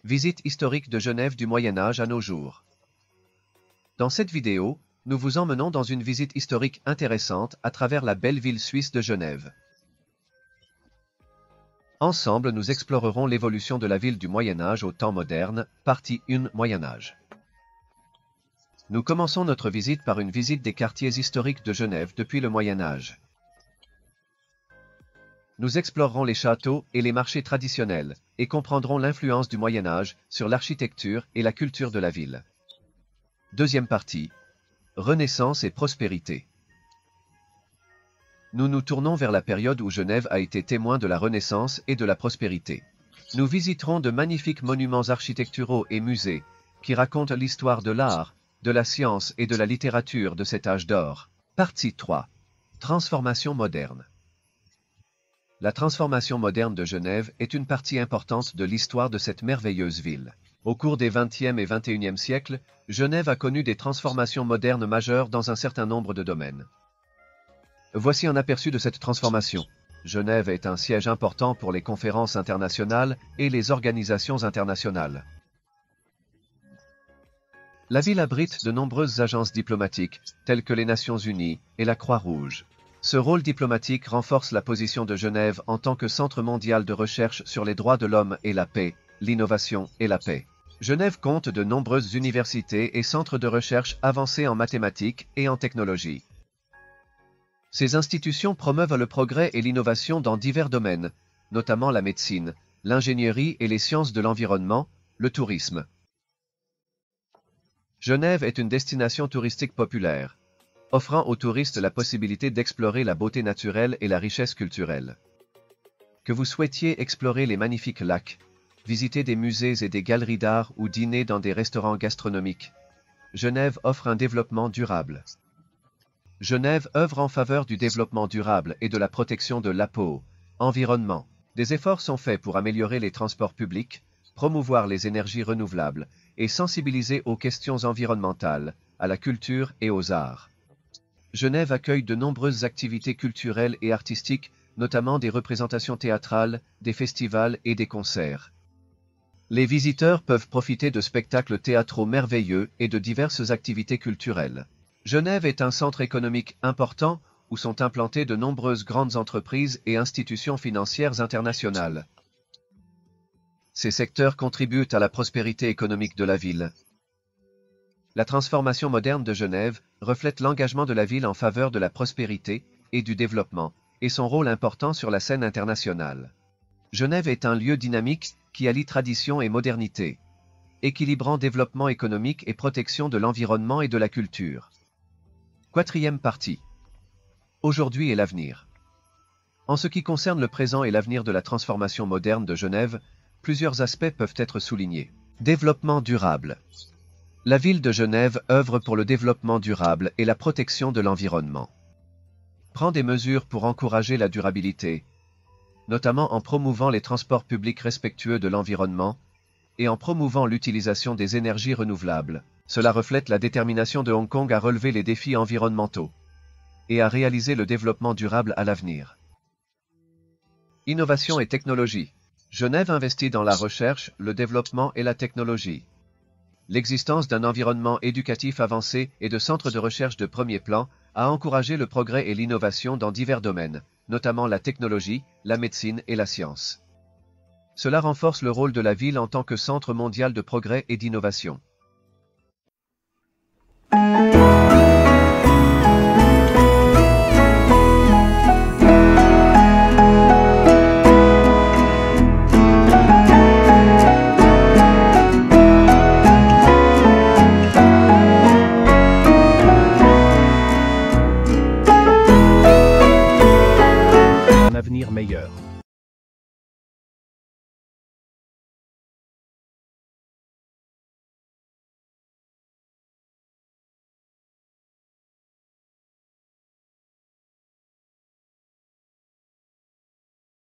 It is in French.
Visite historique de Genève du Moyen Âge à nos jours. Dans cette vidéo, nous vous emmenons dans une visite historique intéressante à travers la belle ville suisse de Genève. Ensemble, nous explorerons l'évolution de la ville du Moyen Âge au temps moderne, partie 1 Moyen Âge. Nous commençons notre visite par une visite des quartiers historiques de Genève depuis le Moyen Âge. Nous explorerons les châteaux et les marchés traditionnels, et comprendrons l'influence du Moyen Âge sur l'architecture et la culture de la ville. Deuxième partie. Renaissance et prospérité. Nous nous tournons vers la période où Genève a été témoin de la Renaissance et de la prospérité. Nous visiterons de magnifiques monuments architecturaux et musées, qui racontent l'histoire de l'art, de la science et de la littérature de cet âge d'or. Partie 3. Transformation moderne. La transformation moderne de Genève est une partie importante de l'histoire de cette merveilleuse ville. Au cours des XXe et XXIe siècles, Genève a connu des transformations modernes majeures dans un certain nombre de domaines. Voici un aperçu de cette transformation. Genève est un siège important pour les conférences internationales et les organisations internationales. La ville abrite de nombreuses agences diplomatiques, telles que les Nations Unies et la Croix-Rouge. Ce rôle diplomatique renforce la position de Genève en tant que centre mondial de recherche sur les droits de l'homme et la paix, l'innovation et la paix. Genève compte de nombreuses universités et centres de recherche avancés en mathématiques et en technologie. Ces institutions promeuvent le progrès et l'innovation dans divers domaines, notamment la médecine, l'ingénierie et les sciences de l'environnement, le tourisme. Genève est une destination touristique populaire, offrant aux touristes la possibilité d'explorer la beauté naturelle et la richesse culturelle. Que vous souhaitiez explorer les magnifiques lacs, visiter des musées et des galeries d'art ou dîner dans des restaurants gastronomiques, Genève offre un développement durable. Genève œuvre en faveur du développement durable et de la protection de la peau, environnement. Des efforts sont faits pour améliorer les transports publics, promouvoir les énergies renouvelables et sensibiliser aux questions environnementales, à la culture et aux arts. Genève accueille de nombreuses activités culturelles et artistiques, notamment des représentations théâtrales, des festivals et des concerts. Les visiteurs peuvent profiter de spectacles théâtraux merveilleux et de diverses activités culturelles. Genève est un centre économique important où sont implantées de nombreuses grandes entreprises et institutions financières internationales. Ces secteurs contribuent à la prospérité économique de la ville. La transformation moderne de Genève reflète l'engagement de la ville en faveur de la prospérité et du développement, et son rôle important sur la scène internationale. Genève est un lieu dynamique qui allie tradition et modernité, équilibrant développement économique et protection de l'environnement et de la culture. Quatrième partie. Aujourd'hui et l'avenir. En ce qui concerne le présent et l'avenir de la transformation moderne de Genève, plusieurs aspects peuvent être soulignés. Développement durable. La ville de Genève œuvre pour le développement durable et la protection de l'environnement. Prend des mesures pour encourager la durabilité, notamment en promouvant les transports publics respectueux de l'environnement et en promouvant l'utilisation des énergies renouvelables. Cela reflète la détermination de Hong Kong à relever les défis environnementaux et à réaliser le développement durable à l'avenir. Innovation et technologie. Genève investit dans la recherche, le développement et la technologie. L'existence d'un environnement éducatif avancé et de centres de recherche de premier plan a encouragé le progrès et l'innovation dans divers domaines, notamment la technologie, la médecine et la science. Cela renforce le rôle de la ville en tant que centre mondial de progrès et d'innovation.